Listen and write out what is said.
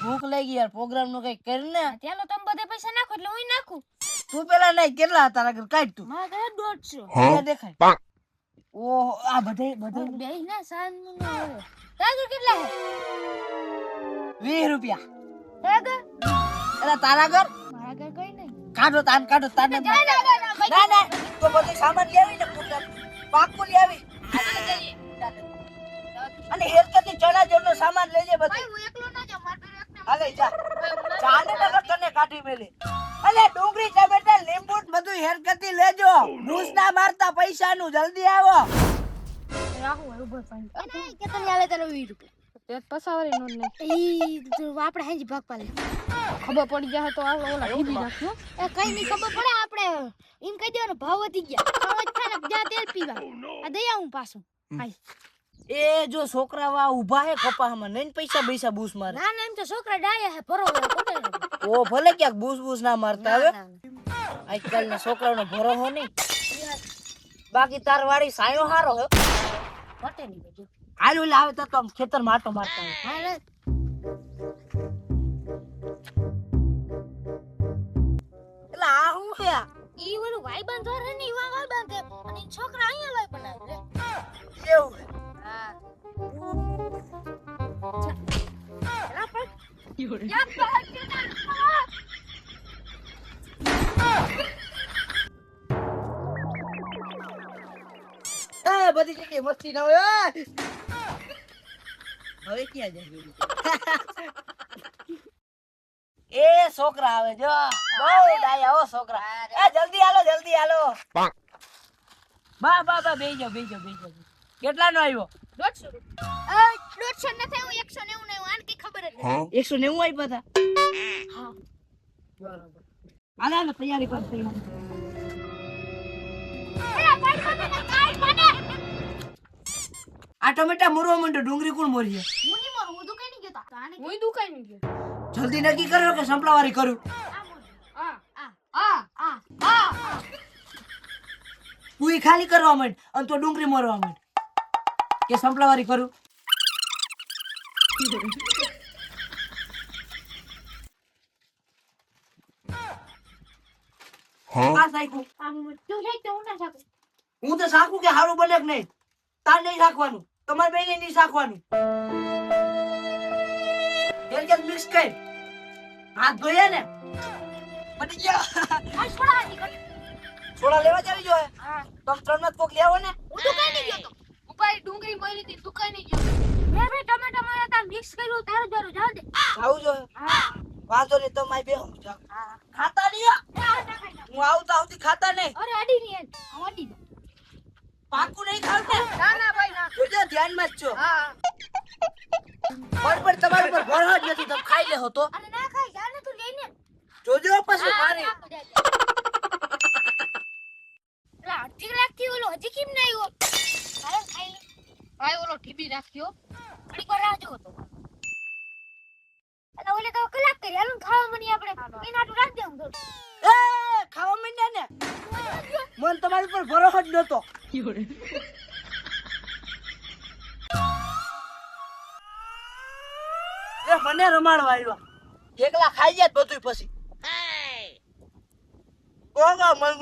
ભૂખ લાગી યાર, પ્રોગ્રામ નું કઈ કર ને. ચાલો તમે બધે પૈસા નાખો એટલે હું નાખું. તું પેલા નહીં, કેટલા તારા ઘર કાઢ તું. મારા ઘરે 150. ક્યાં દેખાય? ઓહો, આ બધે બે ના સાન નું હવે તારા ઘર કેટલા છે? 20 રૂપિયા. તારા ઘર? એટલે તારા ઘર મારા ઘર કઈ નહીં. કાઢો તાને. ના ના, તો બધું સામાન લેવી ને પ્રોગ્રામ પાકું લેવી. અને હેરકત ની ચણા જોડનો સામાન લેજે બધું. ભાઈ હું એકલો ના જાઉં, મારા ઘરે એકને. હાલે જા. ચાને નગર તને કાઢી મેલી. અલે ડુંગળી ટમેટા લીંબુ બધું હેરકત ની લેજો. ઘૂસ ના મારતા પૈસા નું, જલ્દી આવો. રાહુ ઉભો પાણી. અરે કેટલા આલે તારે 20 રૂપિયા. તે પસાવરી નો ને. ઈ તો આપણે હેજી ભાગ પાલે. ખબર પડી જાય તો આ ઓલા ટીબી નાખ્યો. એ કઈ ની ખબર પડે આપણે એમ કહી દેવાનો ભાવ વધી ગયા. સમજ થાય ને જા તેલ પીવા. આ દઈ આવું પાછું. આઈ. એ જો છોકરા વા ઊભા હે કપામાં, નહીં પૈસા બૂસ મારે. ના ના એમ તો છોકરા ડાયા હે ભરો કોટે. ઓ ભલે ક્યાંક બૂસ ના મારતા હવે. આજકાલ ના છોકરાઓનો ભરોસો નહીં. બાકી તાર વાળી સાયો હારો હે. વટે ની બધું. હાલ ઓલા આવે તો આમ ખેતર માં આટો મારતા હોય. હાલે એટલે આ હું છે? ઈ ઓલું ભાઈબંધ ધરે ની વા ભાઈબંધ હે અને ઈ છોકરા અહીંયા લઈ બનાવે રે. એવું હે. હા. ચલા પર. યા પાક કે ના. એ બધી જગ્યાએ મસ્તી ના હોય. હવે ક્યાં જાય? એ છોકરા આવે જો, બહુ ડાયા હો છોકરા. એ જલ્દી હાલો. બા બેહી જાઓ. કેટલાનો આવ્યો? 150 રૂપિયા. 150 નથી હું 190 ને આન કી ખબર જ નથી. 190 આપ્યા હતા. હા. બરાબર. હાલો તૈયારી કર. એલા ભાઈબંધ ને કાઈ મને. આ ટમેટા મોરવા માંડો, ડુંગળી કોણ મોરી? હું ની મોર હું દુકાઈ ની ગયો તા. હું દુકાઈ ની ગયો. જલ્દી નક્કી કરો કે સંપલાવારી કરું. તું ખાલી કરવા માંડ અને તો ડુંગળી મોરવા માંડ કે સંપલાવારી કરું. આ સાઈકું તું લઈ તો હું ના શકું. હું તો સાકું કે હારું બને કે નહીં. તાર નહીં રાખવાનું, તમારે બેને નહીં રાખવાનું. તેલ મિક્સ કર, હાથ ધોયા ને પડી ગયો. આ છોડા ની કર. થોડા લેવા જાવી જોઈએ. હા. તમે ત્રણ કોક લેવો ને. હું દુકાઈ ની ગયો તો. ઉપર ડુંગળી મોરી થી દુકાઈ ની ગયો. મેં બે ટમેટા મારા તા મિક્સ કર્યું તારું જરું જાવ દે. આવું જોઈએ. હા. વાંધો નહીં, તમે બેહો. હા. ખાતા નહીં. હું આવતા આવતી ખાતા નહીં. અરે અડી ની એન. અડી. પાકું નહીં ખાવતા. ના ના ભાઈ ના. જોજો ધ્યાનમાં જ છો. હા. પણ તમારી પર ભરોસો જ નથી. તમે ખાઈ લેહો તો અને ના ખાઈ જાને તું લઈને. જોજો પછી મારે. લા અડધી કલાક થી ઓલો હજી કેમ ના આવ્યો? અરે ખાઈ લે. ભાઈ ઓલો ટીબી રાખ્યો. ઘડી વાર રાહ જોતો. અને ઓલે તો કલાક કરી હાલું ખાવા મની આપણે. એના તો રાખ દે હું. એ ખાવા માંડ્યા ને. મન તમારી પર ભરોસો જ નતો. એ મને રમાડવા આવ્યા. એકલા ખાઈ જાય બધું પછી. ઓગા મન